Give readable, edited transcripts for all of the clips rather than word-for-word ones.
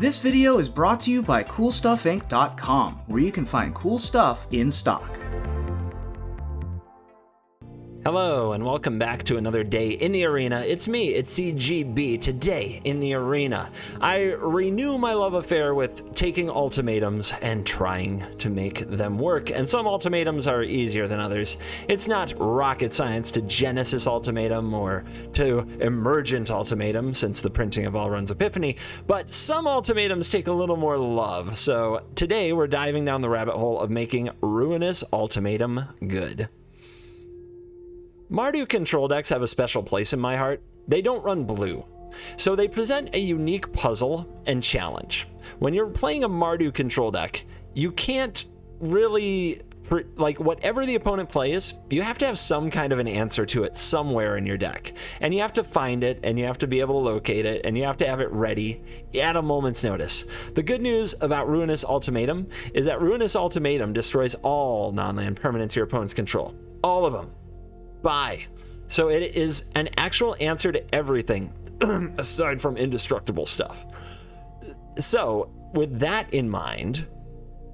This video is brought to you by CoolStuffInc.com, where you can find cool stuff in stock. Hello, and welcome back to another day in the arena. It's me, it's CGB. Today in the arena, I renew my love affair with taking ultimatums and trying to make them work. And some ultimatums are easier than others. It's not rocket science to Genesis ultimatum or to Emergent ultimatum, since the printing of All Run's Epiphany, but some ultimatums take a little more love. So today we're diving down the rabbit hole of making Ruinous Ultimatum good. Mardu control decks have a special place in my heart. They don't run blue, so they present a unique puzzle and challenge. When you're playing a Mardu control deck, you can't really, like, whatever the opponent plays, you have to have some kind of an answer to it somewhere in your deck. And you have to find it, and you have to be able to locate it, and you have to have it ready at a moment's notice. The good news about Ruinous Ultimatum is that Ruinous Ultimatum destroys all non-land permanents your opponents control. All of them. Bye. So it is an actual answer to everything, aside from indestructible stuff. So with that in mind,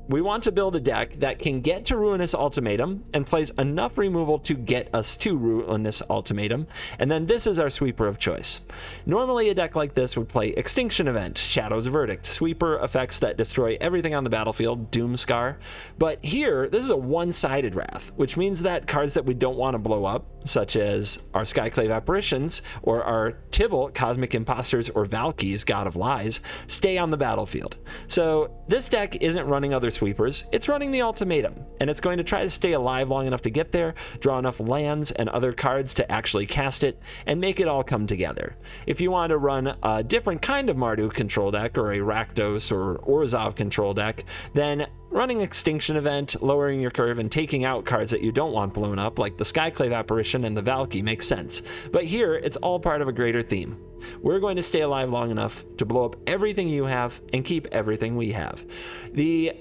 we want to build a deck that can get to Ruinous Ultimatum and plays enough removal to get us to Ruinous Ultimatum, and then this is our sweeper of choice. Normally a deck like this would play Extinction Event, Shadow's Verdict, sweeper effects that destroy everything on the battlefield, Doomscar, but here this is a one-sided wrath, which means that cards that we don't want to blow up, such as our Skyclave Apparitions or our Tibalt, Cosmic Imposters, or Valky's, God of Lies, stay on the battlefield. So this deck isn't running other sweepers, it's running the ultimatum, and it's going to try to stay alive long enough to get there, draw enough lands and other cards to actually cast it, and make it all come together. If you want to run a different kind of Mardu control deck, or a Rakdos or Orzhov control deck, then running Extinction Event, lowering your curve, and taking out cards that you don't want blown up, like the Skyclave Apparition and the Valky, makes sense. But here, it's all part of a greater theme. We're going to stay alive long enough to blow up everything you have and keep everything we have. The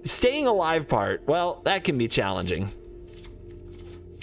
staying alive part, well, that can be challenging.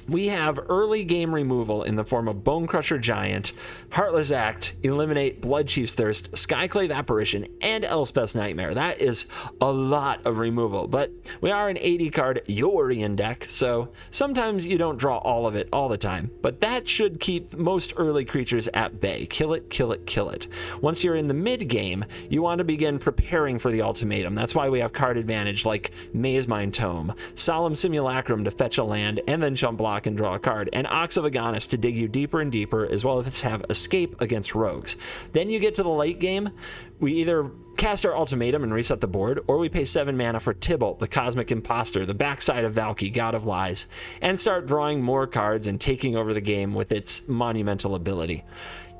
We have early game removal in the form of Bonecrusher Giant, Heartless Act, Eliminate, Bloodchief's Thirst, Skyclave Apparition, and Elspeth's Nightmare. That is a lot of removal, but we are an 80-card Yorion deck, so sometimes you don't draw all of it all the time, but that should keep most early creatures at bay. Kill it, kill it, kill it. Once you're in the mid-game, you want to begin preparing for the ultimatum. That's why we have card advantage like Mazemind Tome, Solemn Simulacrum to fetch a land, and then jump block and draw a card, and Ox of Agonis to dig you deeper and deeper, as well as have Escape against rogues. Then you get to the late game, we either cast our ultimatum and reset the board, or we pay 7 mana for Tibalt, the Cosmic Imposter, the backside of Valky, God of Lies, and start drawing more cards and taking over the game with its monumental ability.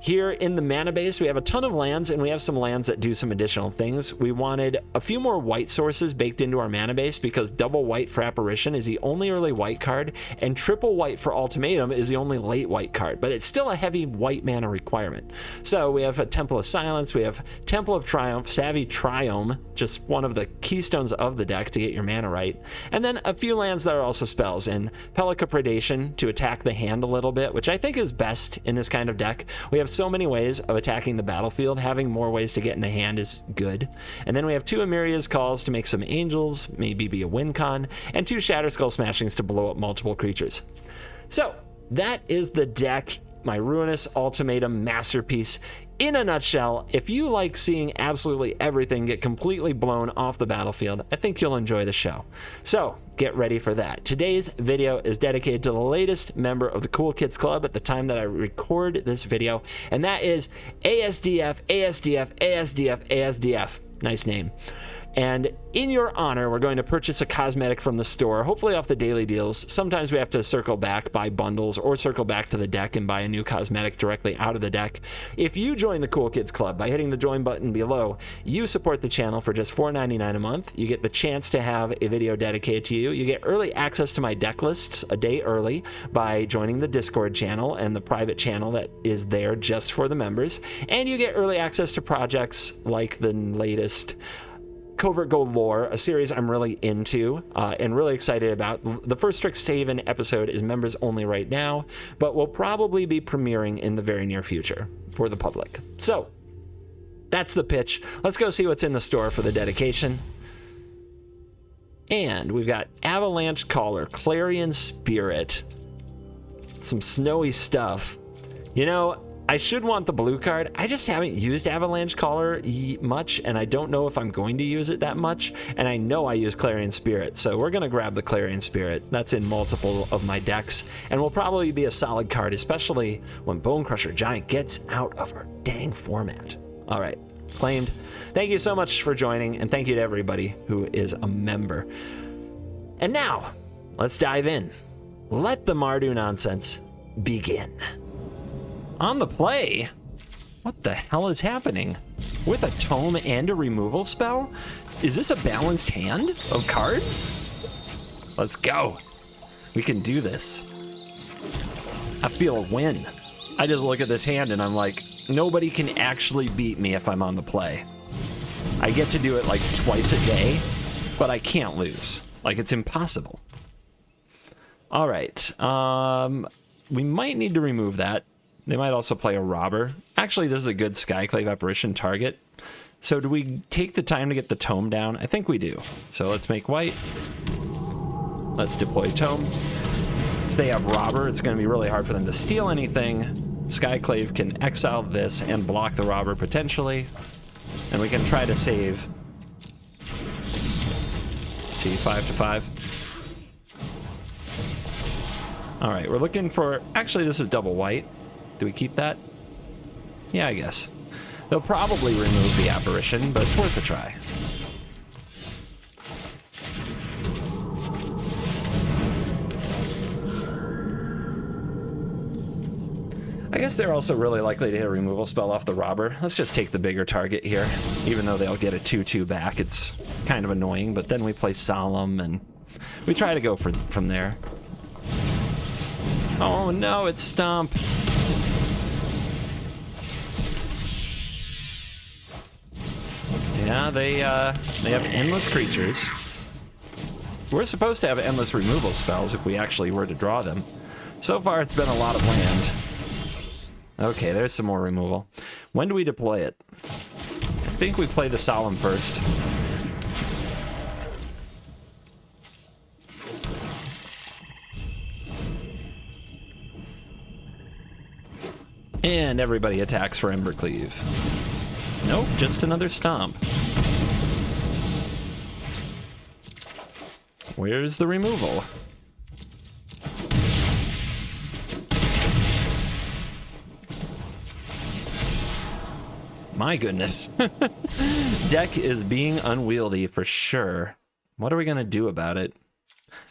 Here in the mana base, we have a ton of lands, and we have some lands that do some additional things. We wanted a few more white sources baked into our mana base because double white for Apparition is the only early white card, and triple white for Ultimatum is the only late white card, but it's still a heavy white mana requirement. So we have a Temple of Silence, we have Temple of Triumph, Savvy Triome, just one of the keystones of the deck to get your mana right, and then a few lands that are also spells, and Pelika Predation to attack the hand a little bit, which I think is best in this kind of deck. We have so many ways of attacking the battlefield. Having more ways to get in the hand is good. And then we have 2 Amiria's Calls to make some angels, maybe be a win con, and 2 Shatterskull Smashings to blow up multiple creatures. So that is the deck, my Ruinous Ultimatum masterpiece. In a nutshell, if you like seeing absolutely everything get completely blown off the battlefield, I think you'll enjoy the show. So get ready for that. Today's video is dedicated to the latest member of the Cool Kids Club at the time that I record this video, and that is ASDF, ASDF, ASDF, ASDF. Nice name. And in your honor, we're going to purchase a cosmetic from the store, hopefully off the daily deals. Sometimes we have to circle back, buy bundles, or circle back to the deck and buy a new cosmetic directly out of the deck. If you join the Cool Kids Club by hitting the join button below, you support the channel for just $4.99 a month. You get the chance to have a video dedicated to you. You get early access to my deck lists a day early by joining the Discord channel and the private channel that is there just for the members. And you get early access to projects like the latest CovertGoBlue lore, a series I'm really into and really excited about. The first Strixhaven episode is members only right now, but will probably be premiering in the very near future for the public. So That's the pitch. Let's go see what's in the store for the dedication. And we've got Avalanche Caller, Clarion Spirit, some snowy stuff. You know, I should want the blue card. I just haven't used Avalanche Caller much, and I don't know if I'm going to use it that much. And I know I use Clarion Spirit, so we're going to grab the Clarion Spirit. That's in multiple of my decks, and will probably be a solid card, especially when Bone Crusher Giant gets out of our dang format. All right, claimed. Thank you so much for joining, and thank you to everybody who is a member. And now, let's dive in. Let the Mardu nonsense begin. On the play? What the hell is happening? With a tome and a removal spell? Is this a balanced hand of cards? Let's go. We can do this. I feel a win. I just look at this hand and I'm like, nobody can actually beat me if I'm on the play. I get to do it like twice a day, but I can't lose. Like, it's impossible. All right. We might need to remove that. They might also play a robber. Actually, this is a good Skyclave Apparition target. So do we take the time to get the tome down? I think we do. So let's make white. Let's deploy tome. If they have robber, it's going to be really hard for them to steal anything. Skyclave can exile this and block the robber potentially. And we can try to save. See, 5 to 5. All right, we're looking for... Actually, this is double white. Do we keep that? Yeah, I guess. They'll probably remove the apparition, but it's worth a try. I guess they're also really likely to hit a removal spell off the robber. Let's just take the bigger target here. Even though they'll get a 2/2 back, it's kind of annoying, but then we play Solemn, and we try to go from there. Oh no, it's Stomp. Yeah, they have endless creatures. We're supposed to have endless removal spells if we actually were to draw them. So far, it's been a lot of land. Okay, there's some more removal. When do we deploy it? I think we play the Solemn first. And everybody attacks for Embercleave. Nope, just another Stomp. Where's the removal? My goodness. Deck is being unwieldy for sure. What are we going to do about it?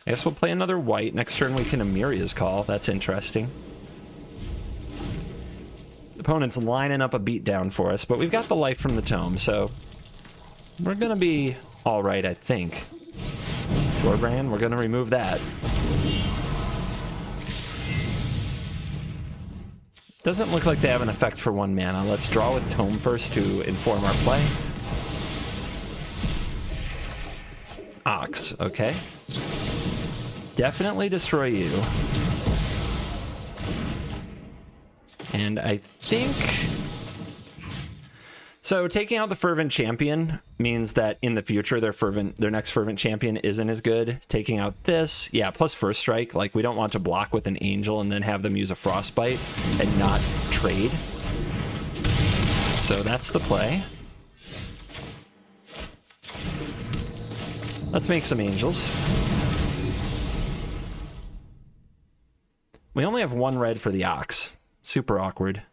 I guess we'll play another white. Next turn we can Amiria's Call. That's interesting. Opponent's lining up a beatdown for us, but we've got the life from the tome, so we're going to be all right, I think. Doorbrand, we're going to remove that. Doesn't look like they have an effect for 1 mana. Let's draw with tome first to inform our play. Ox, okay. Definitely destroy you. And I think... So taking out the Fervent Champion means that in the future their next Fervent Champion isn't as good. Taking out this, yeah, plus First Strike. Like, we don't want to block with an Angel and then have them use a Frostbite and not trade. So that's the play. Let's make some Angels. We only have 1 red for the Ox. Super awkward.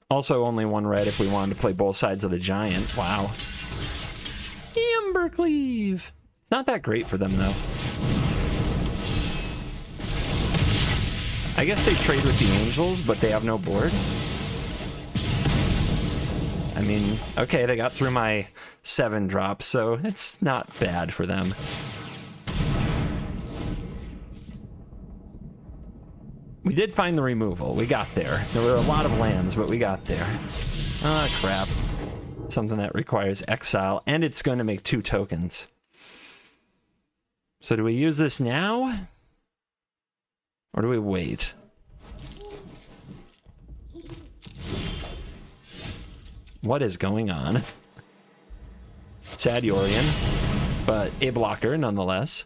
Also only 1 red if we wanted to play both sides of the Giant. Wow. Embercleave. It's not that great for them, though. I guess they trade with the Angels, but they have no board. I mean, okay, they got through my 7 drops, so it's not bad for them. We did find the removal. We got there. There were a lot of lands, but we got there. Ah, crap. Something that requires exile, and it's going to make 2 tokens. So do we use this now? Or do we wait? What is going on? Sad Yorion, but a blocker nonetheless.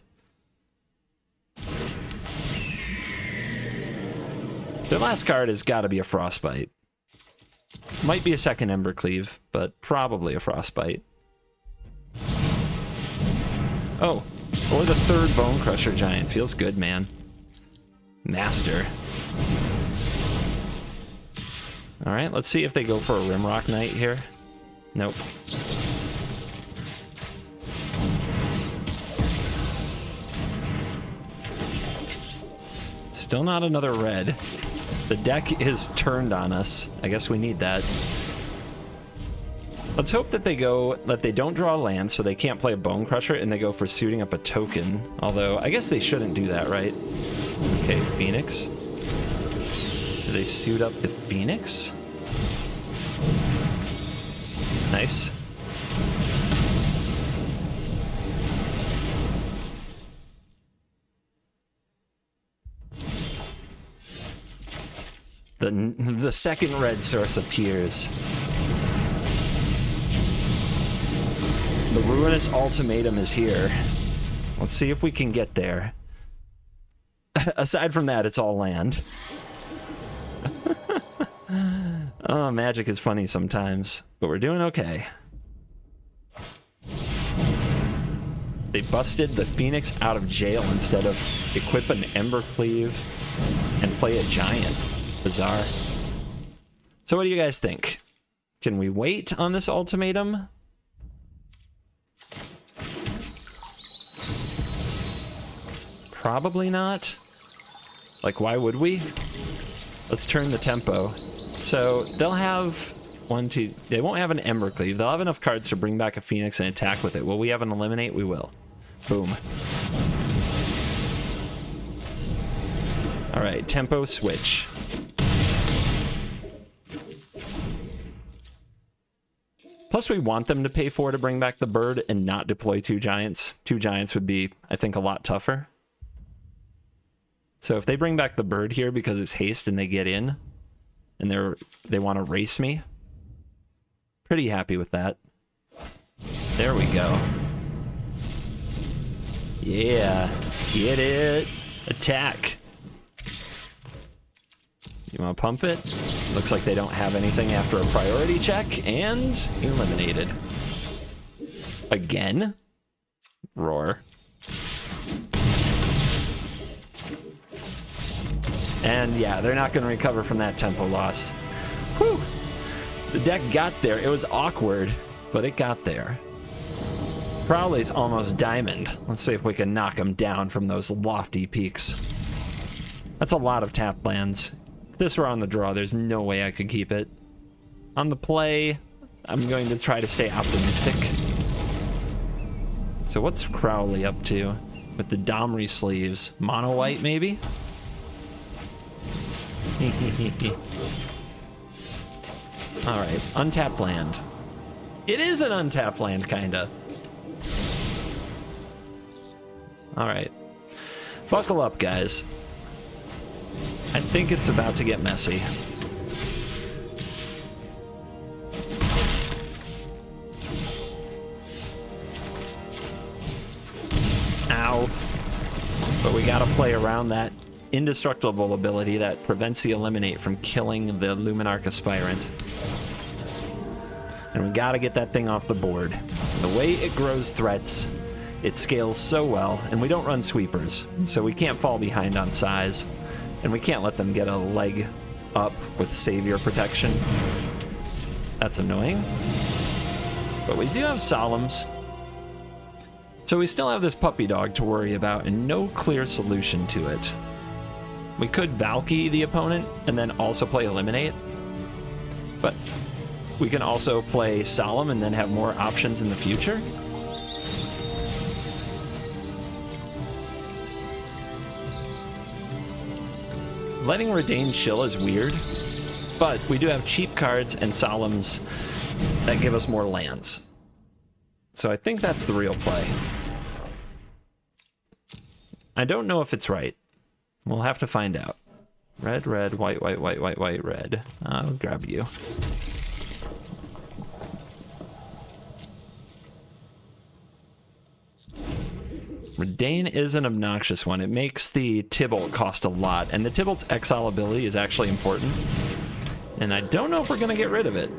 Their last card has got to be a Frostbite. Might be a second Embercleave, but probably a Frostbite. Oh, or the third Bone Crusher Giant. Feels good, man. Master. All right, let's see if they go for a Rimrock Knight here. Nope. Still not another red. The deck is turned on us. I guess we need that. Let's hope that they don't draw land, so they can't play a Bone Crusher, and they go for suiting up a token. Although, I guess they shouldn't do that, right? Okay, Phoenix. Do they suit up the Phoenix? Nice. The second red source appears. The Ruinous Ultimatum is here. Let's see if we can get there. Aside from that, it's all land. Oh, Magic is funny sometimes, but we're doing okay. They busted the Phoenix out of jail instead of equip an Embercleave and play a Giant. Bizarre. So what do you guys think? Can we wait on this ultimatum? Probably not. Like, why would we? Let's turn the tempo. So they'll have they won't have an Embercleave. They'll have enough cards to bring back a Phoenix and attack with it. Will we have an Eliminate? We will. Boom. All right, tempo switch. Plus, we want them to pay 4 to bring back the bird and not deploy 2 giants. 2 giants would be, I think, a lot tougher. So if they bring back the bird here because it's haste and they get in, and they want to race me, pretty happy with that. There we go. Yeah, get it. Attack. You want to pump it? Looks like they don't have anything after a priority check, and eliminated. Again? Roar. And yeah, they're not going to recover from that tempo loss. Whew! The deck got there. It was awkward, but it got there. Prowley's almost diamond. Let's see if we can knock him down from those lofty peaks. That's a lot of tapped lands. If this were on the draw, there's no way I could keep it. On the play, I'm going to try to stay optimistic. So what's Crowley up to with the Domri sleeves? Mono white, maybe? Alright, untapped land. It is an untapped land, kinda. Alright. Buckle up, guys. I think it's about to get messy. Ow. But we gotta play around that indestructible ability that prevents the Eliminate from killing the Luminarch Aspirant. And we gotta get that thing off the board. The way it grows threats, it scales so well, and we don't run sweepers, so we can't fall behind on size, and we can't let them get a leg up with Savior protection. That's annoying. But we do have Solemns. So we still have this puppy dog to worry about and no clear solution to it. We could Valky the opponent and then also play Eliminate, but we can also play Solemn and then have more options in the future. Letting Redain chill is weird, but we do have cheap cards and Solemns that give us more lands. So I think that's the real play. I don't know if it's right. We'll have to find out. Red, red, white, white, white, white, white, red. I'll grab you. Redain is an obnoxious one. It makes the Tybalt cost a lot, and the Tybalt's exile ability is actually important. And I don't know if we're going to get rid of it.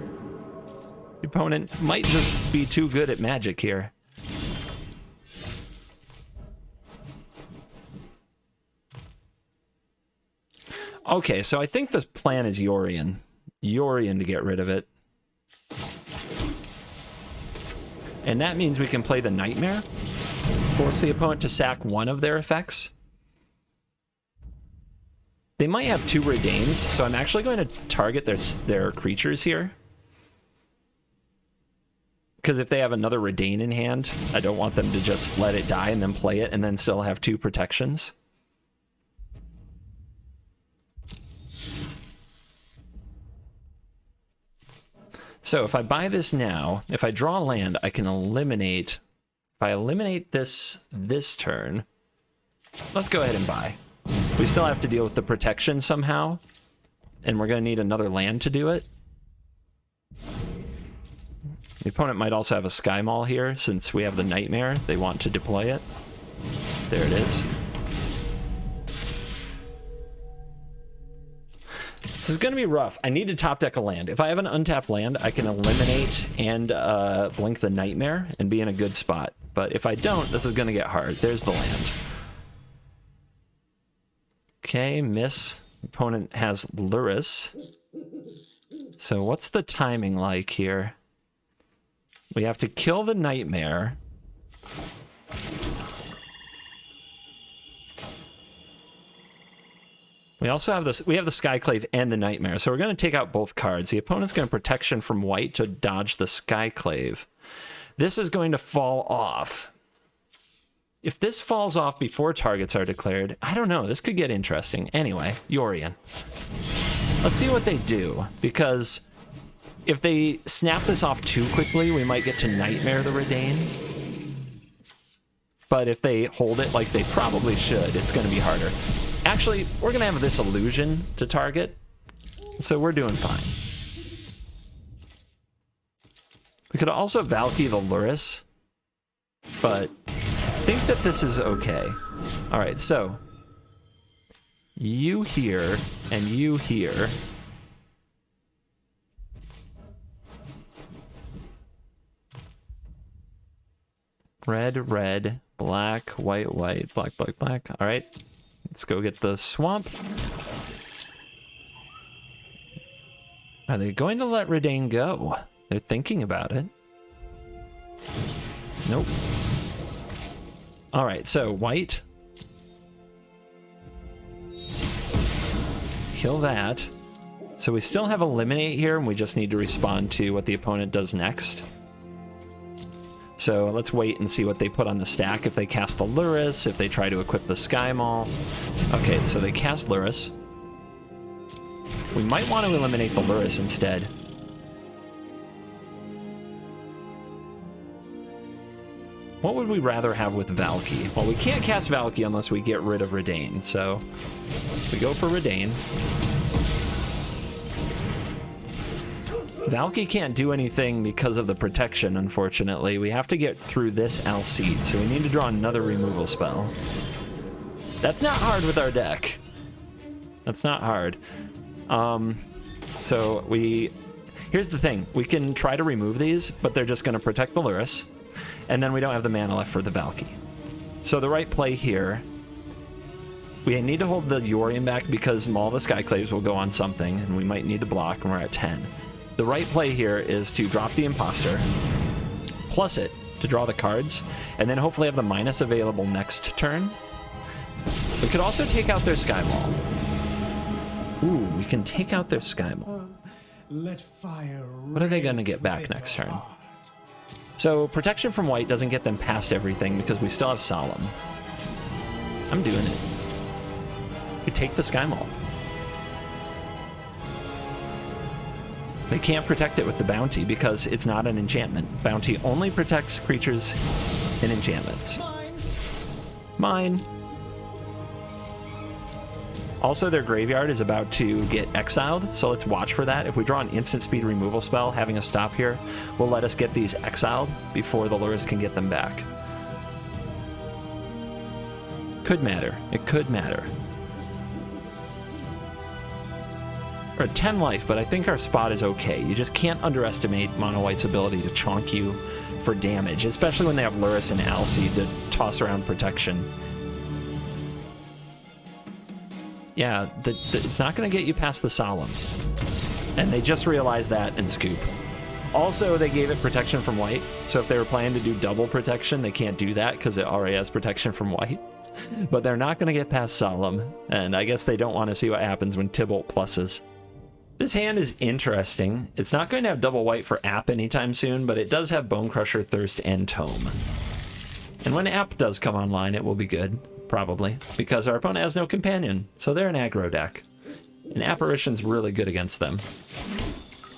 The opponent might just be too good at Magic here. Okay, so I think the plan is Yorion. Yorion to get rid of it. And that means we can play the Nightmare. Force the opponent to sack one of their effects. They might have 2 Redains, so I'm actually going to target their creatures here. Because if they have another Redain in hand, I don't want them to just let it die and then play it and then still have 2 protections. So if I buy this now, if I draw land, I can eliminate... If I eliminate this turn, let's go ahead and buy. We still have to deal with the protection somehow, and we're going to need another land to do it. The opponent might also have a Sky Maul here, since we have the Nightmare. They want to deploy it. There it is. This is going to be rough. I need to top deck a land. If I have an untapped land, I can eliminate and blink the Nightmare and be in a good spot. But if I don't, this is going to get hard. There's the land. Okay, miss. Opponent has Lurrus. So what's the timing like here? We have to kill the Nightmare. We also have this. We have the Skyclave and the Nightmare, so we're going to take out both cards. The opponent's going to protection from white to dodge the Skyclave. This is going to fall off. If this falls off before targets are declared, I don't know. This could get interesting. Anyway, Yorion. Let's see what they do, because if they snap this off too quickly, we might get to Nightmare the Redain. But if they hold it like they probably should, it's going to be harder. Actually, we're going to have this illusion to target, so we're doing fine. We could also Valky the Lurrus, but I think that this is okay. All right, so you here and you here. Red, red, black, white, white, black, black, black. All right. Let's go get the swamp. Are they going to let Redain go? They're thinking about it. Nope. All right, so white. Kill that. So we still have eliminate here, and we just need to respond to what the opponent does next. So let's wait and see what they put on the stack. If they cast the Lurrus, if they try to equip the Sky Maul. Okay, so they cast Lurrus. We might want to eliminate the Lurrus instead. What would we rather have with Valky? Well, we can't cast Valky unless we get rid of Redain, so we go for Redain. Valky can't do anything because of the protection, unfortunately. We have to get through this Alcide, so we need to draw another removal spell. That's not hard with our deck. That's not hard. So here's the thing. We can try to remove these, but they're just going to protect the Lurrus, and then we don't have the mana left for the Valky. So the right play here, we need to hold the Yorion back because Maul the Skyclaves will go on something, and we might need to block, and we're at 10. The right play here is to drop the Imposter, plus it to draw the cards, and then hopefully have the minus available next turn. We could also take out their Sky Maul. Ooh, we can take out their Sky Maul. What are they going to get back next turn? So protection from white doesn't get them past everything because we still have Solemn. I'm doing it. We take the Sky Maul. They can't protect it with the bounty because it's not an enchantment. Bounty only protects creatures in enchantments. Mine. Also, their graveyard is about to get exiled, so let's watch for that. If we draw an instant speed removal spell, having a stop here will let us get these exiled before the Lurrus can get them back. could matter. It could matter. We're at 10 life, but I think our spot is okay. You just can't underestimate Mono White's ability to chonk you for damage, especially when they have Lurrus and Alseid to toss around protection. Yeah, it's not going to get you past the Solemn. And they just realized that and scoop. Also, they gave it protection from white, so if they were planning to do double protection, they can't do that because it already has protection from white. But they're not going to get past Solemn, and I guess they don't want to see what happens when Tybalt pluses. This hand is interesting. It's not going to have double white for App anytime soon, but it does have Bone Crusher, Thirst, and Tome. And when App does come online, it will be good, probably, because our opponent has no companion, so they're an aggro deck. And Apparition's really good against them.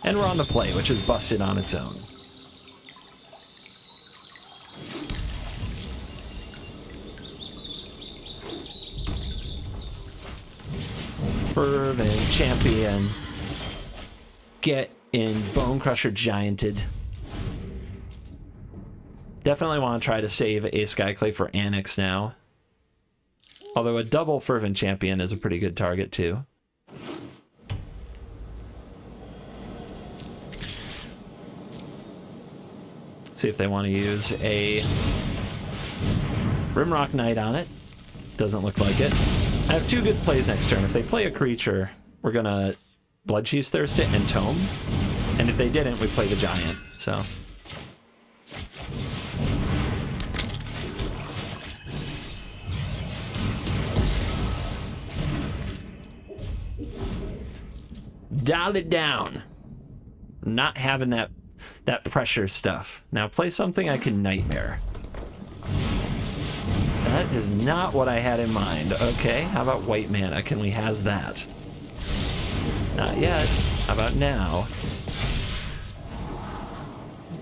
And we're on the play, which is busted on its own. Fervent Champion. Get in Bone Crusher Gianted. Definitely want to try to save a Skyclave for Annex now. Although a double Fervent Champion is a pretty good target too. See if they want to use a Rimrock Knight on it. Doesn't look like it. I have two good plays next turn. If they play a creature, we're gonna Bloodchief's Thirst it and Tome. And if they didn't, we play the Giant. So dial it down. Not having that pressure stuff. Now play something I can Nightmare. That is not what I had in mind. Okay, how about white mana? Can we has that? Not yet. How about now?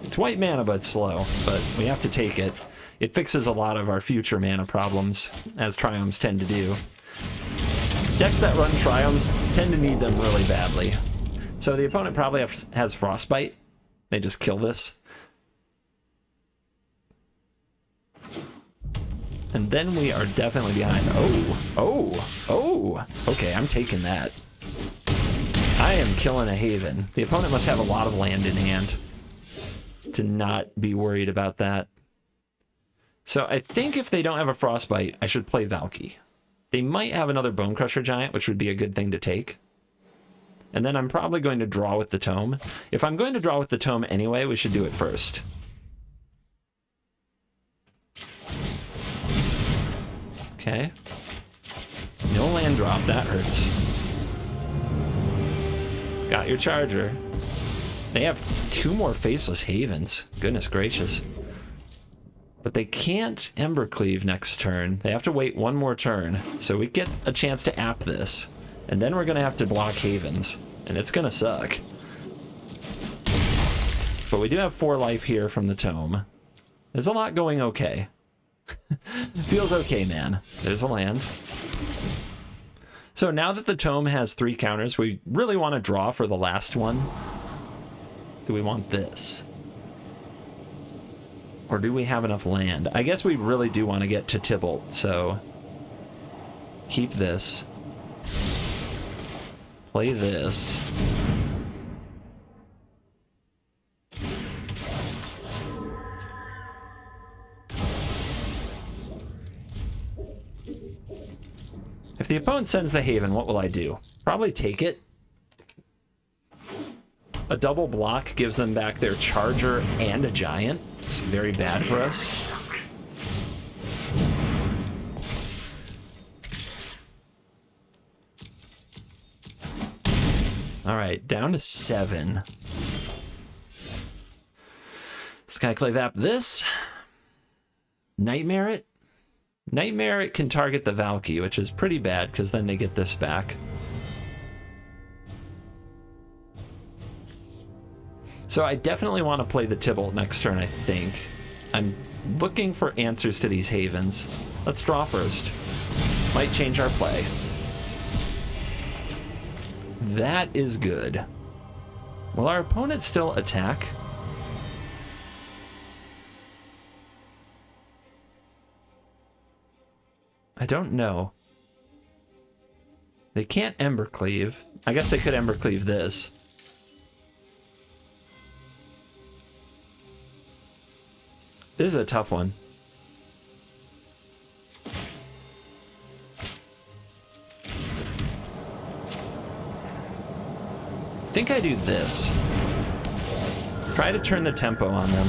It's white mana, but slow. But we have to take it. It fixes a lot of our future mana problems, as Triumphs tend to do. Decks that run Triumphs tend to need them really badly. So the opponent probably has Frostbite. They just kill this. And then we are definitely behind. Oh. Okay, I'm taking that. I am killing a Haven. The opponent must have a lot of land in hand to not be worried about that. So I think if they don't have a Frostbite, I should play Valky. They might have another Bone Crusher Giant, which would be a good thing to take. And then I'm probably going to draw with the Tome. If I'm going to draw with the Tome anyway, we should do it first. Okay. No land drop, that hurts. Got your Charger. They have two more Faceless Havens. Goodness gracious. But they can't Embercleave next turn. They have to wait one more turn. So we get a chance to app this. And then we're going to have to block Havens. And it's going to suck. But we do have 4 life here from the Tome. There's a lot going okay. Feels okay, man. There's a land. So now that the Tome has 3 counters, we really want to draw for the last one. Do we want this? Or do we have enough land? I guess we really do want to get to Tybalt, so keep this. Play this. If the opponent sends the Haven, what will I do? Probably take it. A double block gives them back their Charger and a Giant. It's very bad for us. All right, down to 7. Skyclave app this. Nightmare it. Nightmare it can target the Valky, which is pretty bad because then they get this back. So I definitely want to play the Tybalt next turn, I think. I'm looking for answers to these Havens. Let's draw first. Might change our play. That is good. Will our opponent still attack? I don't know. They can't Embercleave. I guess they could Embercleave this. This is a tough one. I think I do this. Try to turn the tempo on them.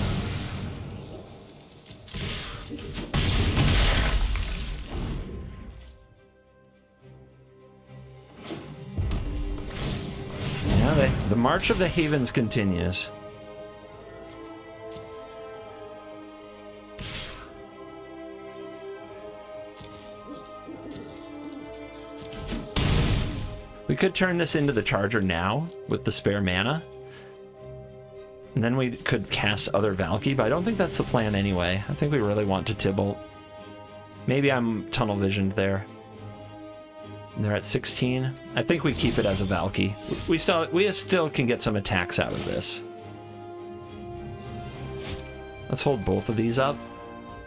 Yeah, the march of the Havens continues. We could turn this into the Charger now with the spare mana. And then we could cast other Valky, but I don't think that's the plan anyway. I think we really want to Tibalt. Maybe I'm tunnel visioned there. And they're at 16. I think we keep it as a Valky. We still can get some attacks out of this. Let's hold both of these up.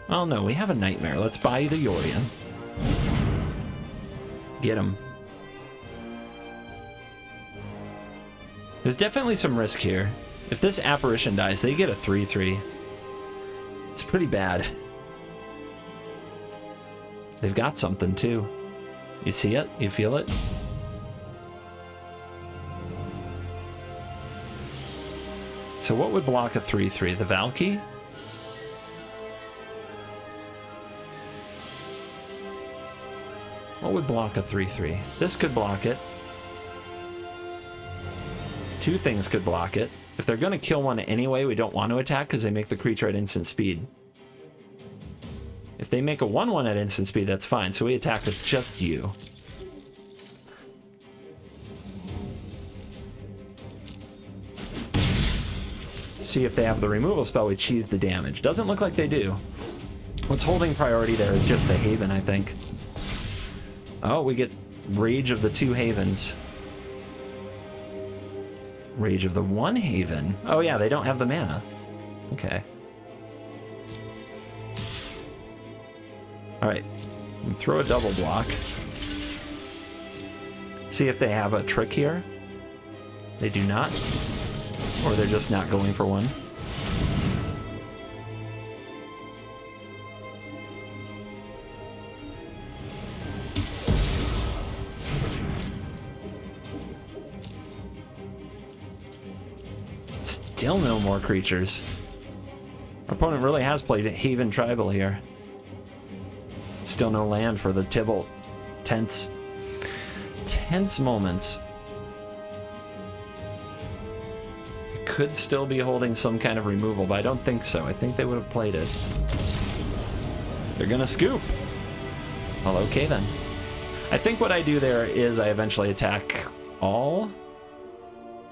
Oh no, we have a Nightmare. Let's buy the Yorion. Get him. There's definitely some risk here. If this Apparition dies, they get a 3/3. It's pretty bad. They've got something too. You see it? You feel it? So what would block a 3/3? The Valky? What would block a 3/3? This could block it. Two things could block it. If they're going to kill one anyway, we don't want to attack because they make the creature at instant speed. If they make a 1/1 at instant speed, that's fine. So we attack with just you. See if they have the removal spell, we cheese the damage. Doesn't look like they do. What's holding priority there is just the Haven, I think. Oh, we get Rage of the 2 Havens. Rage of the 1 Haven. Oh yeah, they don't have the mana. Okay. Alright. Throw a double block. See if they have a trick here. They do not. Or they're just not going for one. Still no more creatures. Our opponent really has played Haven Tribal here. Still no land for the Tibalt. Tense. Tense moments. Could still be holding some kind of removal, but I don't think so. I think they would have played it. They're gonna scoop. Well, okay then. I think what I do there is I eventually attack all.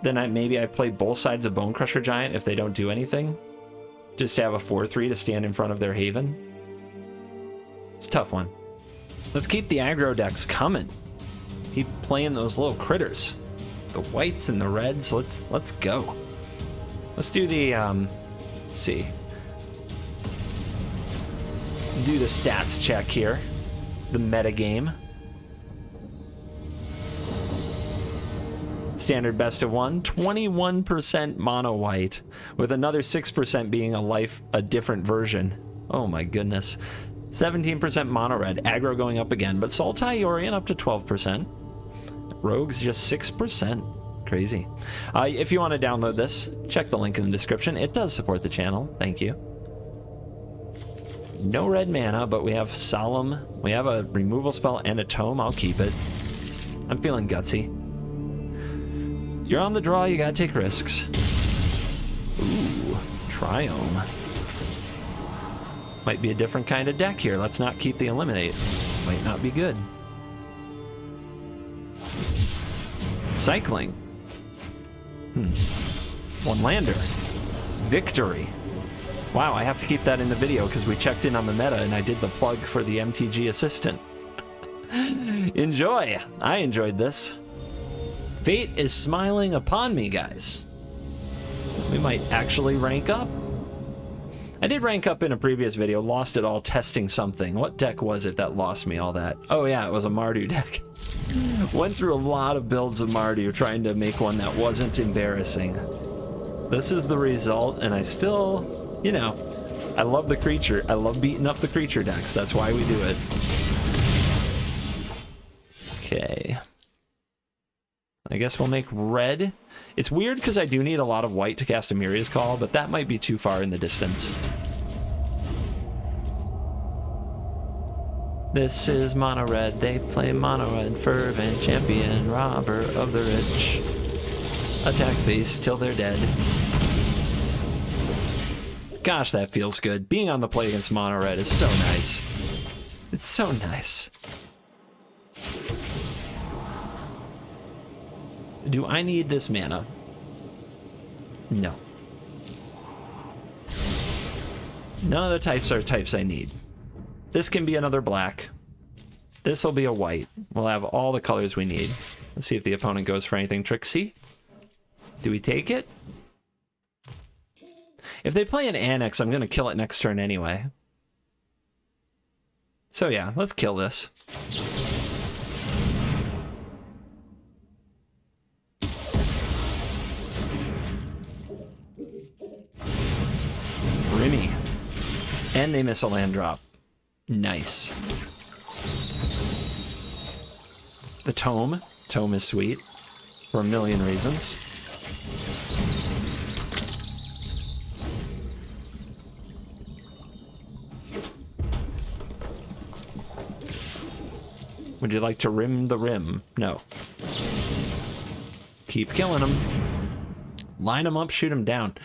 Then maybe I play both sides of Bone Crusher Giant if they don't do anything. Just to have a 4/3 to stand in front of their Haven. It's a tough one. Let's keep the aggro decks coming. Keep playing those little critters. The whites and the reds. Let's go. Let's do the let's see. Do the stats check here. The meta game. Standard best of 1, 21% mono white, with another 6% being a different version. Oh my goodness. 17% mono red, aggro going up again, but Sultai Yorion up to 12%. Rogues just 6%. Crazy. If you want to download this, check the link in the description. It does support the channel. Thank you. No red mana, but we have Solemn. We have a removal spell and a tome. I'll keep it. I'm feeling gutsy. You're on the draw, you gotta take risks. Ooh, Triome. Might be a different kind of deck here. Let's not keep the Eliminate. Might not be good. Cycling. One lander. Victory. Wow, I have to keep that in the video because we checked in on the meta and I did the plug for the MTG assistant. Enjoy. I enjoyed this. Fate is smiling upon me, guys. We might actually rank up. I did rank up in a previous video, lost it all testing something. What deck was it that lost me all that? Oh yeah, it was a Mardu deck. Went through a lot of builds of Mardu trying to make one that wasn't embarrassing. This is the result, and I still, you know, I love the creature. I love beating up the creature decks. That's why we do it. Okay. I guess we'll make red. It's weird because I do need a lot of white to cast a Miria's Call, but that might be too far in the distance. This is mono red. They play mono red. Fervent champion, robber of the rich. Attack face till they're dead. Gosh, that feels good. Being on the play against mono red is so nice. It's so nice. Do I need this mana? No. None of the types are types I need. This can be another black. This will be a white. We'll have all the colors we need. Let's see if the opponent goes for anything tricksy. Do we take it? If they play an Annex, I'm going to kill it next turn anyway. So yeah, let's kill this. Rimmy. And they miss a land drop. Nice. The Tome. Tome is sweet. For a million reasons. Would you like to rim the rim? No. Keep killing them. Line them up, shoot them down.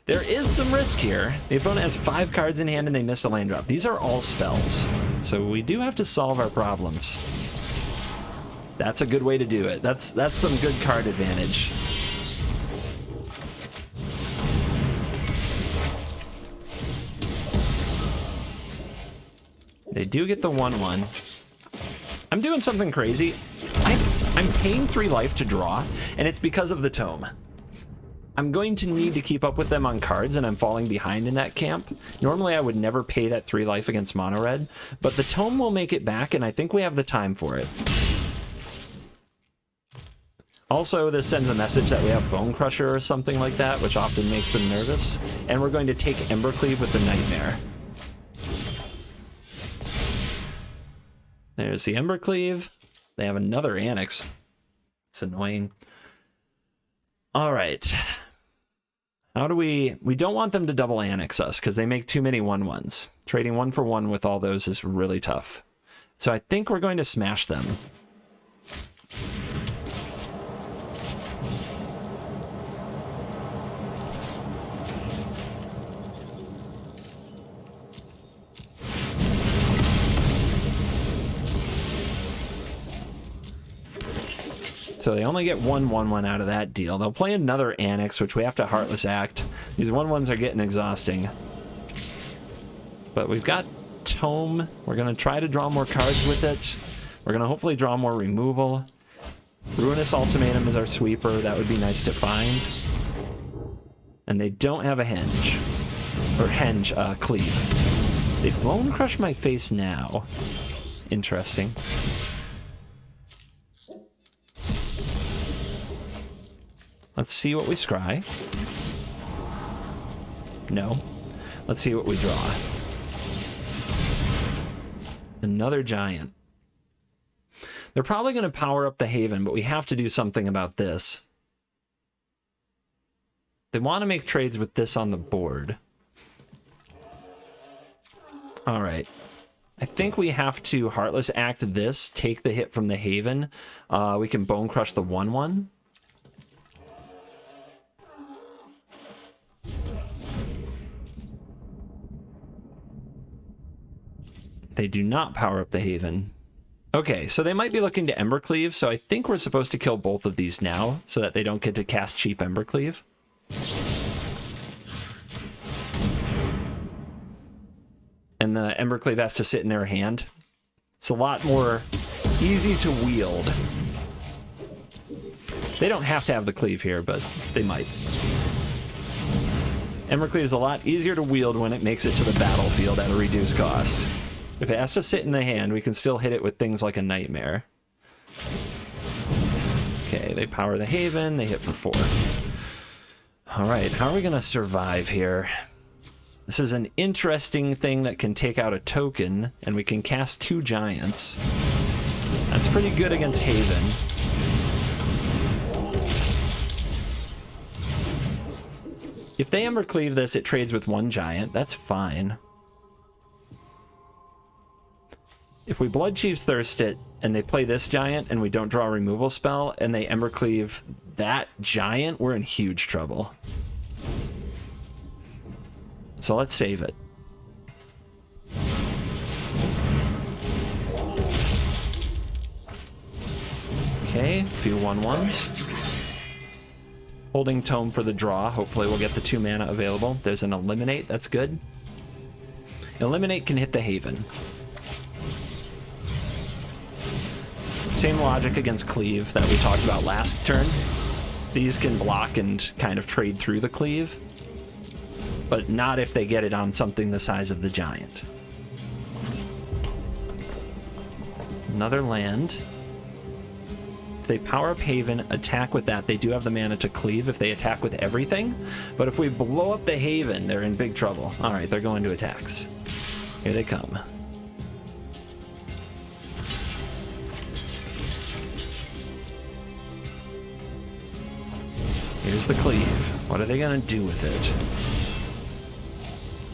There is some risk here. The opponent has 5 cards in hand and they missed a land drop. These are all spells. So we do have to solve our problems. That's a good way to do it. That's some good card advantage. They do get the 1/1. I'm doing something crazy. I'm paying 3 life to draw, and it's because of the Tome. I'm going to need to keep up with them on cards, and I'm falling behind in that camp. Normally, I would never pay that 3 life against mono red, but the Tome will make it back, and I think we have the time for it. Also, this sends a message that we have Bone Crusher or something like that, which often makes them nervous. And we're going to take Embercleave with the Nightmare. There's the Embercleave. They have another Annex. It's annoying. All right. How do we don't want them to double Annex us because they make too many 1/1s. Trading 1 for 1 with all those is really tough. So I think we're going to smash them. So they only get 1/1 out of that deal. They'll play another Annex, which we have to Heartless Act. These 1/1s are getting exhausting. But we've got Tome. We're going to try to draw more cards with it. We're going to hopefully draw more removal. Ruinous Ultimatum is our sweeper. That would be nice to find. And they don't have a Henge. Or Henge, Cleave. They Bone Crush my face now. Interesting. Let's see what we scry. No. Let's see what we draw. Another giant. They're probably going to power up the Haven, but we have to do something about this. They want to make trades with this on the board. All right. I think we have to Heartless Act this, take the hit from the Haven. We can Bone Crush the 1/1. They do not power up the Haven. Okay, so they might be looking to Embercleave, so I think we're supposed to kill both of these now, so that they don't get to cast cheap Embercleave. And the Embercleave has to sit in their hand. It's a lot more easy to wield. They don't have to have the cleave here, but they might. Embercleave is a lot easier to wield when it makes it to the battlefield at a reduced cost. If it has to sit in the hand, we can still hit it with things like a Nightmare. Okay, they power the Haven, they hit for 4. Alright, how are we going to survive here? This is an interesting thing that can take out a token, and we can cast 2 Giants. That's pretty good against Haven. If they Embercleave this, it trades with 1 Giant. That's fine. If we Blood Chief's Thirst it, and they play this Giant, and we don't draw a removal spell, and they Embercleave that Giant, we're in huge trouble. So let's save it. Okay, a few 1/1s. Holding Tome for the draw. Hopefully we'll get the 2 mana available. There's an Eliminate, that's good. Eliminate can hit the Haven. Same logic against Cleave that we talked about last turn. These can block and kind of trade through the Cleave, but not if they get it on something the size of the Giant. Another land. If they power up Haven, attack with that, they do have the mana to cleave if they attack with everything, but if we blow up the Haven, they're in big trouble. Alright, they're going to attacks. Here they come. Here's the cleave. What are they gonna do with it?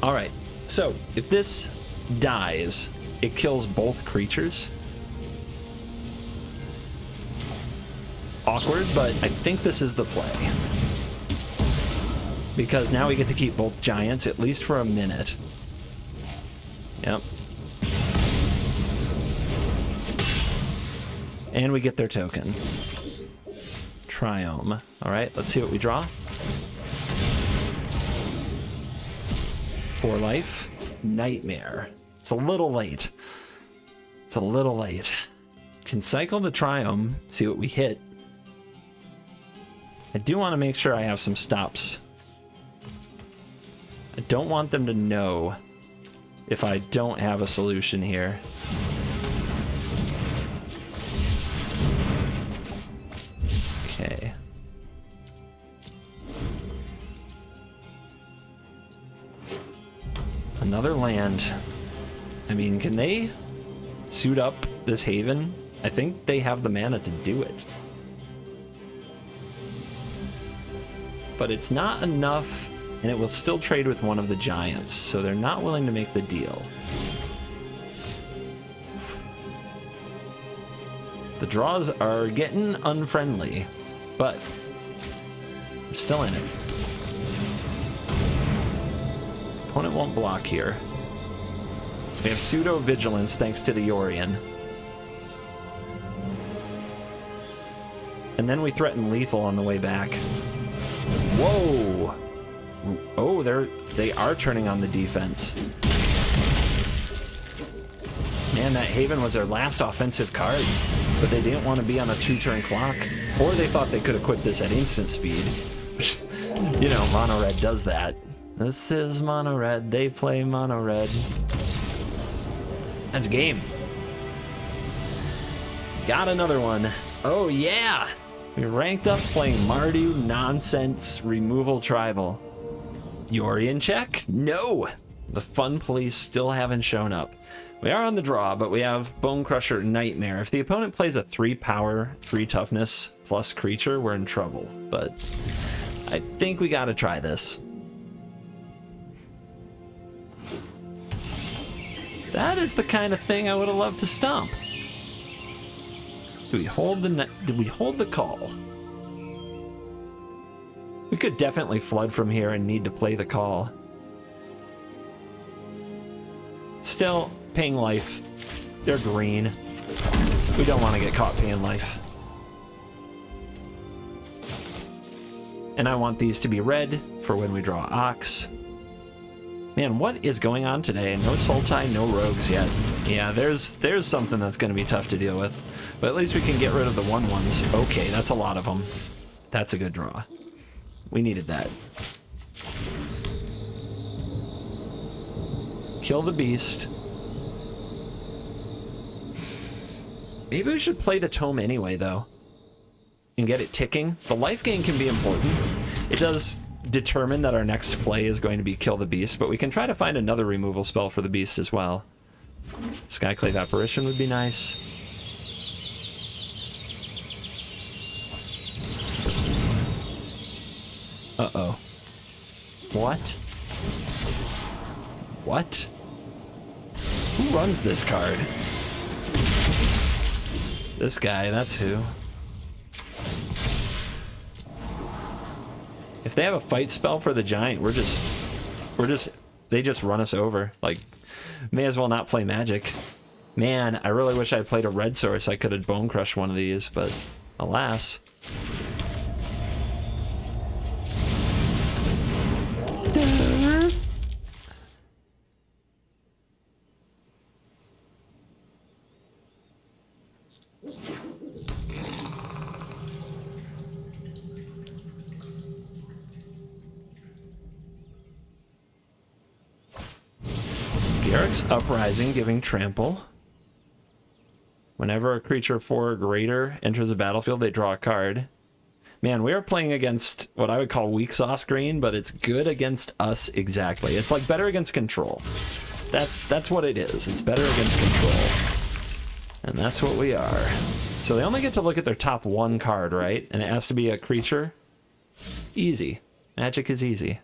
Alright, so if this dies, it kills both creatures. Awkward, but I think this is the play. Because now we get to keep both Giants, at least for a minute. Yep. And we get their token. Triome. Alright, let's see what we draw. 4 life. Nightmare. It's a little late. It's a little late. Can cycle the Triome, see what we hit. I do want to make sure I have some stops. I don't want them to know if I don't have a solution here. Okay. Another land. I mean, can they suit up this Haven? I think they have the mana to do it. But it's not enough, and it will still trade with one of the Giants, so they're not willing to make the deal. The draws are getting unfriendly, but I'm still in it. Opponent won't block here. We have pseudo vigilance thanks to the Yorion. And then we threaten lethal on the way back. Whoa! Oh, they are turning on the defense. Man, that Haven was their last offensive card, but they didn't want to be on a 2-turn clock, or they thought they could equip this at instant speed. You know, mono red does that. This is mono red. They play mono red. That's game. Got another one. Oh yeah! We ranked up playing Mardu nonsense removal tribal. Yorion check? No! The fun police still haven't shown up. We are on the draw, but we have Bone Crusher Nightmare. If the opponent plays a 3 power, 3 toughness plus creature, we're in trouble. But I think we gotta try this. That is the kind of thing I would have loved to stomp. Did we hold the call? We could definitely flood from here and need to play the call. Still, paying life. They're green. We don't want to get caught paying life. And I want these to be red for when we draw Ox. Man, what is going on today? No Sultai, no Rogues yet. Yeah, there's something that's going to be tough to deal with. But at least we can get rid of the 1/1s. Okay, that's a lot of them. That's a good draw. We needed that. Kill the beast. Maybe we should play the tome anyway, though, and get it ticking. The life gain can be important. It does determine that our next play is going to be kill the beast, but we can try to find another removal spell for the beast as well. Skyclave Apparition would be nice. Uh-oh. What? What? Who runs this card? This guy, that's who. If they have a fight spell for the giant, they just run us over. Like, may as well not play Magic. Man, I really wish I had played a red source. I could have bone crushed one of these, but alas. Garrick's Uprising, giving trample. Whenever a creature 4 or greater enters the battlefield, they draw a card. Man, we are playing against what I would call weak sauce green, but it's good against us exactly. It's like better against control. That's what it is. It's better against control. And that's what we are. So they only get to look at their top 1 card, right? And it has to be a creature. Easy. Magic is easy.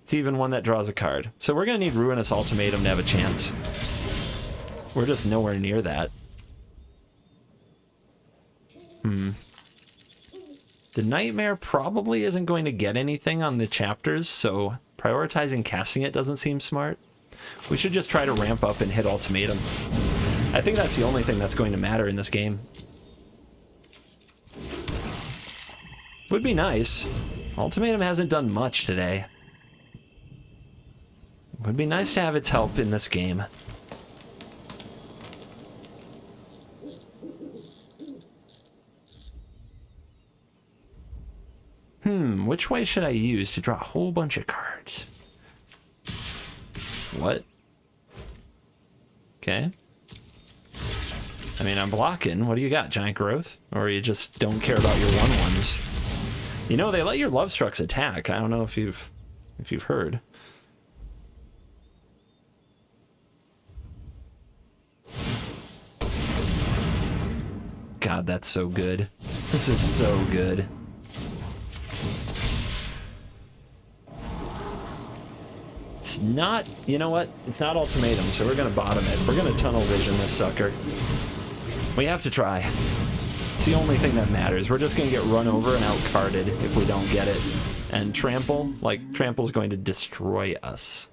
It's even one that draws a card. So we're going to need Ruinous Ultimatum to have a chance. We're just nowhere near that. The Nightmare probably isn't going to get anything on the chapters, so prioritizing casting it doesn't seem smart. We should just try to ramp up and hit Ultimatum. I think that's the only thing that's going to matter in this game. Would be nice. Ultimatum hasn't done much today. Would be nice to have its help in this game. Which way should I use to draw a whole bunch of cards? What? Okay. I mean, I'm blocking. What do you got, Giant Growth? Or you just don't care about your 1/1s? You know, they let your Love Strucks attack. I don't know if you've heard. God, that's so good. This is so good. It's not, you know what? It's not Ultimatum, so we're gonna bottom it. We're gonna tunnel vision this sucker. We have to try. It's the only thing that matters. We're just gonna get run over and outcarded if we don't get it. And Trample, like, Trample's going to destroy us.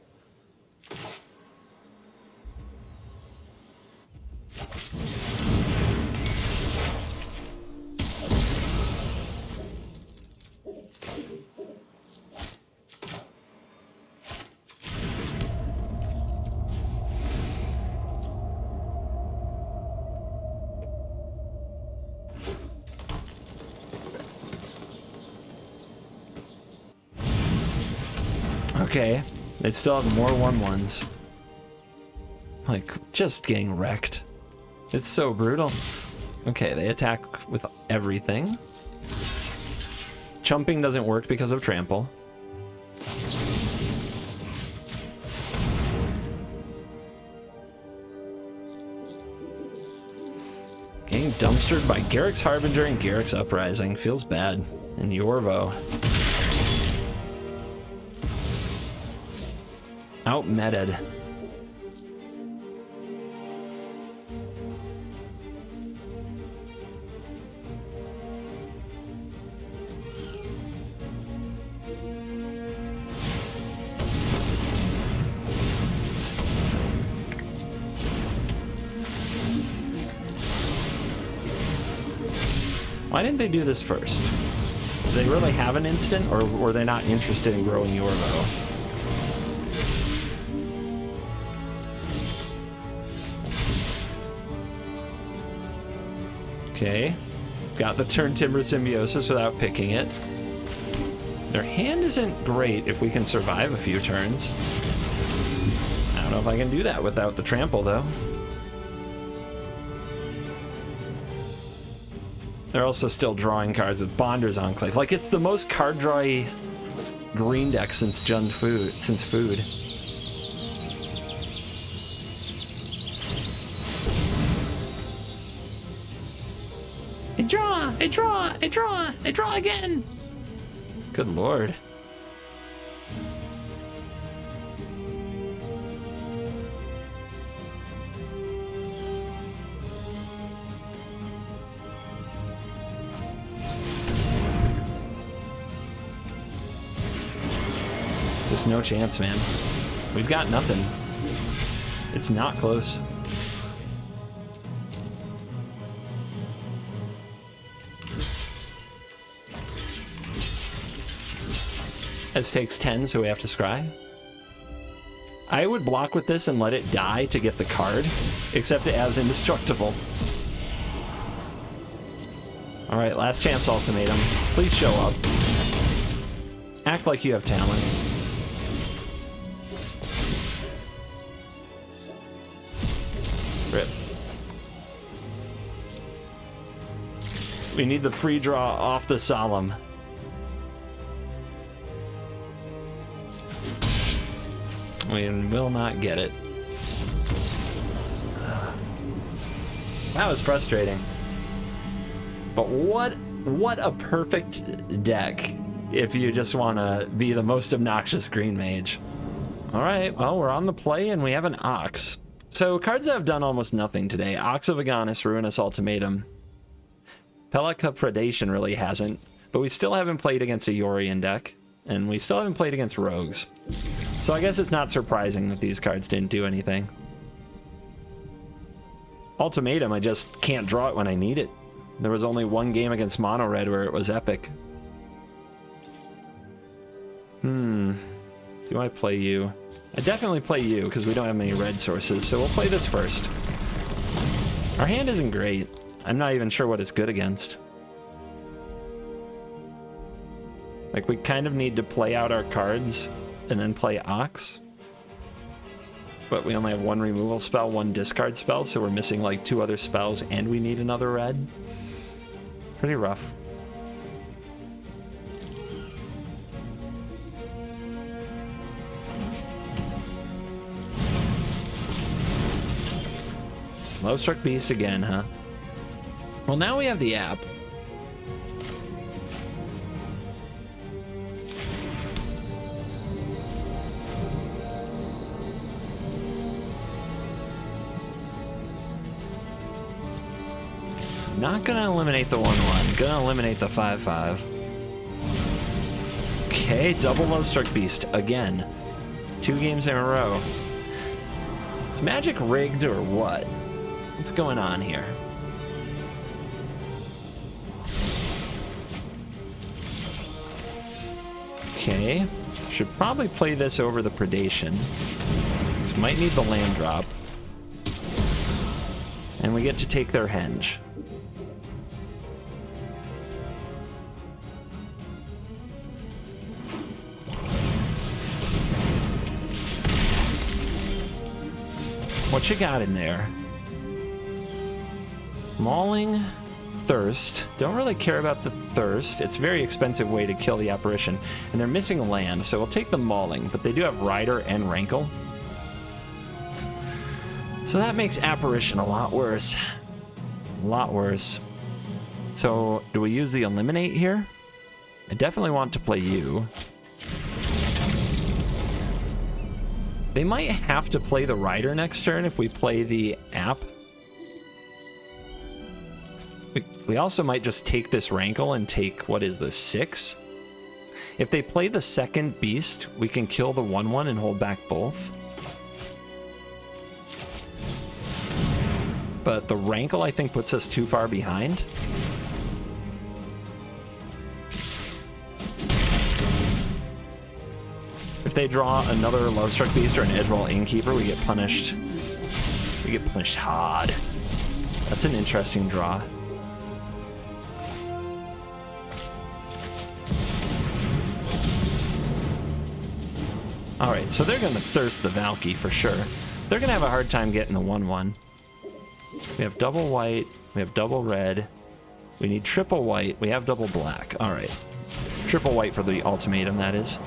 Okay, they still have more 1/1s. Like, just getting wrecked. It's so brutal. Okay, they attack with everything. Chumping doesn't work because of Trample. Getting dumpstered by Garrick's Harbinger and Garrick's Uprising. Feels bad. And Yorvo. Out-meted. Why didn't they do this first? Do they really have an instant, or were they not interested in growing Yorvo? Okay, got the turn Timber Symbiosis without picking it. Their hand isn't great if we can survive a few turns. I don't know if I can do that without the trample, though. They're also still drawing cards with Bonder's Enclave. Like, it's the most card drawy green deck since Food. I draw again. Good lord. Just no chance, man. We've got nothing. It's not close. This takes 10, so we have to scry. I would block with this and let it die to get the card, except it has indestructible. Alright, last chance ultimatum. Please show up. Act like you have talent. Rip. We need the free draw off the Solemn. We will not get it. That was frustrating. But what a perfect deck if you just want to be the most obnoxious green mage. Alright, well, we're on the play and we have an Ox. So cards that have done almost nothing today. Ox of Agonis, Ruinous Ultimatum. Pelika Predation really hasn't, but we still haven't played against a Yorion deck, and we still haven't played against Rogues. So I guess it's not surprising that these cards didn't do anything. Ultimatum, I just can't draw it when I need it. There was only one game against Mono Red where it was epic. Do I play you? I definitely play you because we don't have many red sources, so we'll play this first. Our hand isn't great. I'm not even sure what it's good against. Like, we kind of need to play out our cards and then play Ox. But we only have one removal spell, one discard spell, so we're missing like 2 other spells and we need another red. Pretty rough. Lovestruck Beast again, huh? Well, now we have the app. Not gonna eliminate the 1/1, gonna eliminate the 5/5. Okay, double Lovestruck Beast again. 2 games in a row. Is Magic rigged or what? What's going on here? Okay, should probably play this over the Predation. So might need the land drop. And we get to take their Henge. What you got in there? Mauling, Thirst. Don't really care about the Thirst. It's a very expensive way to kill the Apparition. And they're missing land, so we'll take the Mauling, but they do have Rider and Rankle. So that makes Apparition a lot worse. A lot worse. So, do we use the Eliminate here? I definitely want to play you. They might have to play the Rider next turn if we play the app. We also might just take this Rankle and take, what is this, 6? If they play the second Beast, we can kill the 1/1 and hold back both. But the Rankle, I think, puts us too far behind. If they draw another Lovestruck Beast or an Edgewall Innkeeper, we get punished. We get punished hard. That's an interesting draw. Alright, so they're going to thirst the Valky for sure. They're going to have a hard time getting the 1/1. We have double white. We have double red. We need triple white. We have double black. Alright. Triple white for the ultimatum, that is.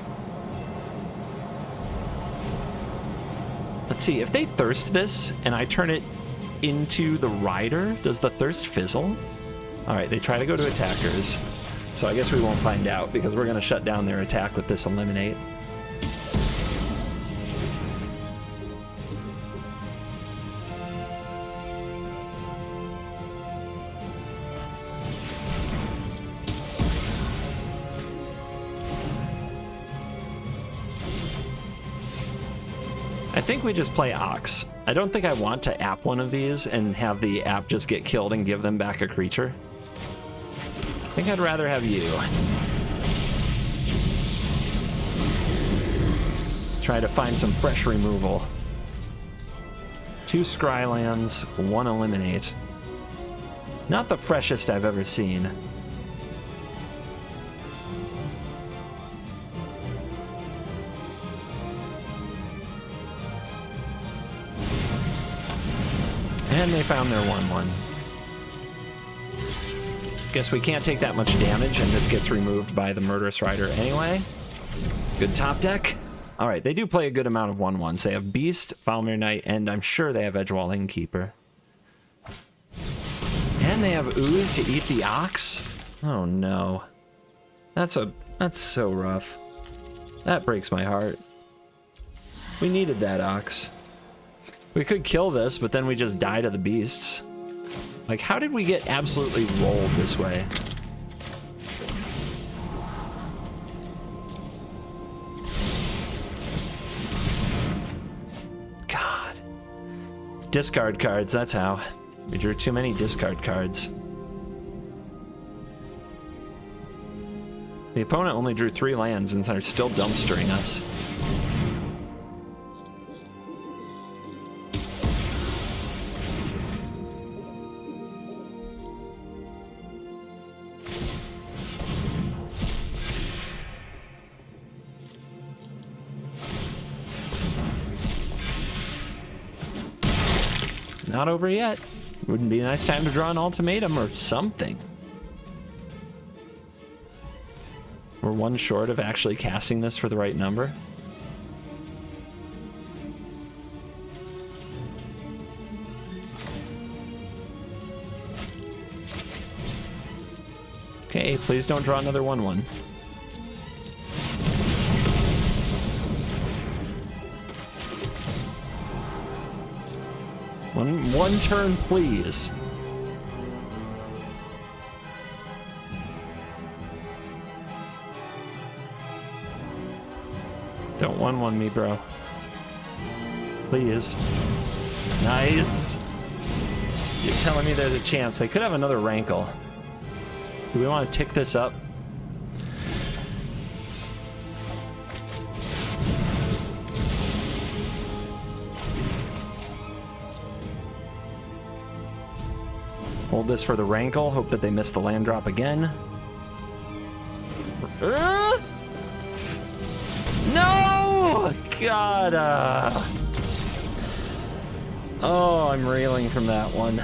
Let's see, if they thirst this and I turn it into the rider, does the thirst fizzle? Alright, they try to go to attackers. So I guess we won't find out because we're going to shut down their attack with this eliminate. I think we just play Ox. I don't think I want to app one of these and have the app just get killed and give them back a creature. I think I'd rather have you. Try to find some fresh removal. 2 Scrylands, 1 eliminate. Not the freshest I've ever seen. And they found their 1/1. Guess we can't take that much damage, and this gets removed by the Murderous Rider anyway. Good top deck. All right, they do play a good amount of 1/1s. They have Beast, Foulmere Knight, and I'm sure they have Edgewall Innkeeper. And they have Ooze to eat the Ox. Oh no, that's so rough. That breaks my heart. We needed that Ox. We could kill this, but then we just die to the beasts. Like, how did we get absolutely rolled this way? God. Discard cards, that's how. We drew too many discard cards. The opponent only drew 3 lands and they're still dumpstering us. Not over yet. Wouldn't be a nice time to draw an ultimatum or something. We're 1 short of actually casting this for the right number. Okay, please don't draw another 1/1. One turn, please. Don't 1/1 me, bro. Please. Nice. You're telling me there's a chance. They could have another Rankle. Do we want to tick this up? Hold this for the Rankle. Hope that they miss the land drop again. No! God. Oh, I'm reeling from that one.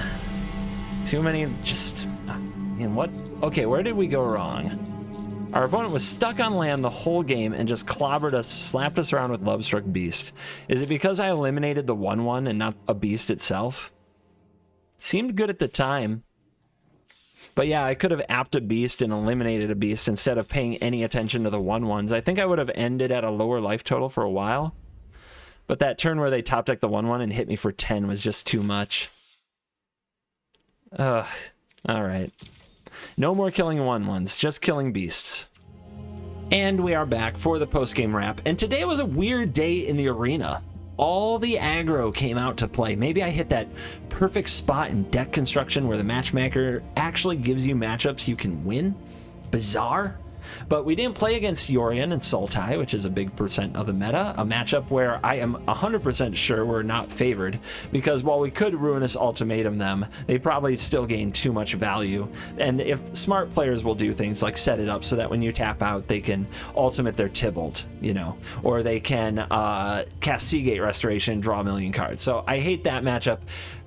Too many just... Man, what? Okay, where did we go wrong? Our opponent was stuck on land the whole game and just clobbered us, slapped us around with Lovestruck Beast. Is it because I eliminated the 1/1 and not a beast itself? Seemed good at the time. But yeah, I could have apped a beast and eliminated a beast instead of paying any attention to the 1/1s. I think I would have ended at a lower life total for a while. But that turn where they top decked the 1/1 and hit me for 10 was just too much. Ugh. Alright. No more killing 1/1s, just killing beasts. And we are back for the post-game wrap. And today was a weird day in the arena. All the aggro came out to play. Maybe I hit that perfect spot in deck construction where the matchmaker actually gives you matchups you can win. Bizarre. But we didn't play against Yorion and Sultai, which is a big percent of the meta, a matchup where I am 100% sure we're not favored, because while we could Ruinous Ultimatum them, they probably still gain too much value. And if smart players will do things like set it up so that when you tap out, they can ultimate their Tybalt, you know, or they can cast Seagate Restoration, draw a million cards. So I hate that matchup.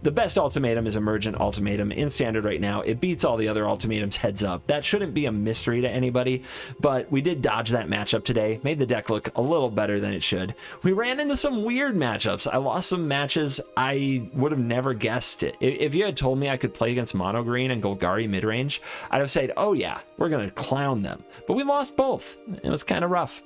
The best ultimatum is Emergent Ultimatum in Standard right now. It beats all the other ultimatums heads up. That shouldn't be a mystery to anybody, but we did dodge that matchup today, made the deck look a little better than it should. We ran into some weird matchups. I lost some matches I would have never guessed it. If you had told me I could play against Mono Green and Golgari midrange, I'd have said, oh yeah, we're going to clown them. But we lost both. It was kind of rough.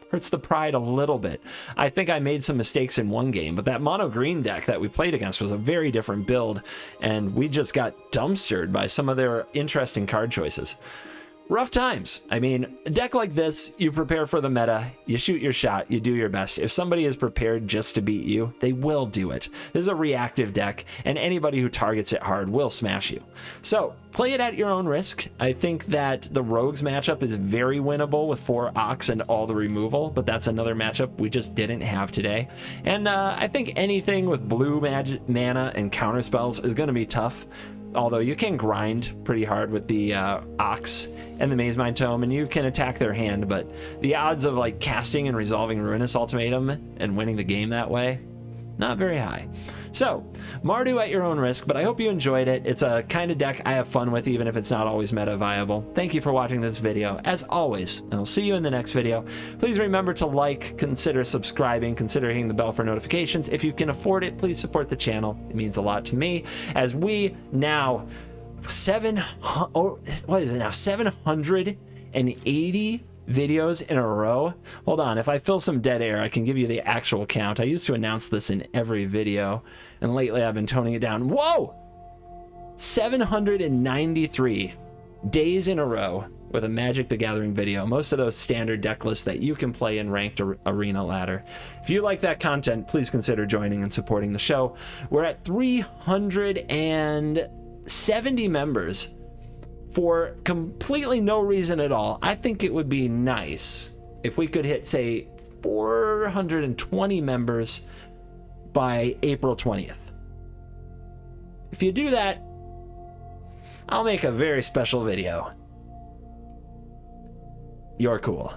Hurts the pride a little bit. I think I made some mistakes in one game, but that mono green deck that we played against was a very different build, and we just got dumpstered by some of their interesting card choices. Rough times. I mean, a deck like this, you prepare for the meta, you shoot your shot, you do your best. If somebody is prepared just to beat you, they will do it. This is a reactive deck, and anybody who targets it hard will smash you. So, play it at your own risk. I think that the Rogues matchup is very winnable with 4 Ox and all the removal, but that's another matchup we just didn't have today. And I think anything with blue mana and counterspells is going to be tough. Although you can grind pretty hard with the Ox and the Maze Mind Tome, and you can attack their hand, but the odds of like casting and resolving Ruinous Ultimatum and winning the game that way, not very high. So, Mardu at your own risk, but I hope you enjoyed it. It's a kind of deck I have fun with, even if it's not always meta viable. Thank you for watching this video, as always, and I'll see you in the next video. Please remember to like, consider subscribing, consider hitting the bell for notifications. If you can afford it, please support the channel. It means a lot to me, as we now 780 videos in a row. Hold on, if I fill some dead air, I can give you the actual count. I used to announce this in every video, and lately I've been toning it down. Whoa! 793 days in a row with a Magic the Gathering video. Most of those standard deck lists that you can play in ranked arena ladder. If you like that content, please consider joining and supporting the show. We're at 370 members for completely no reason at all. I think it would be nice if we could hit, say, 420 members by April 20th. If you do that, I'll make a very special video. You're cool.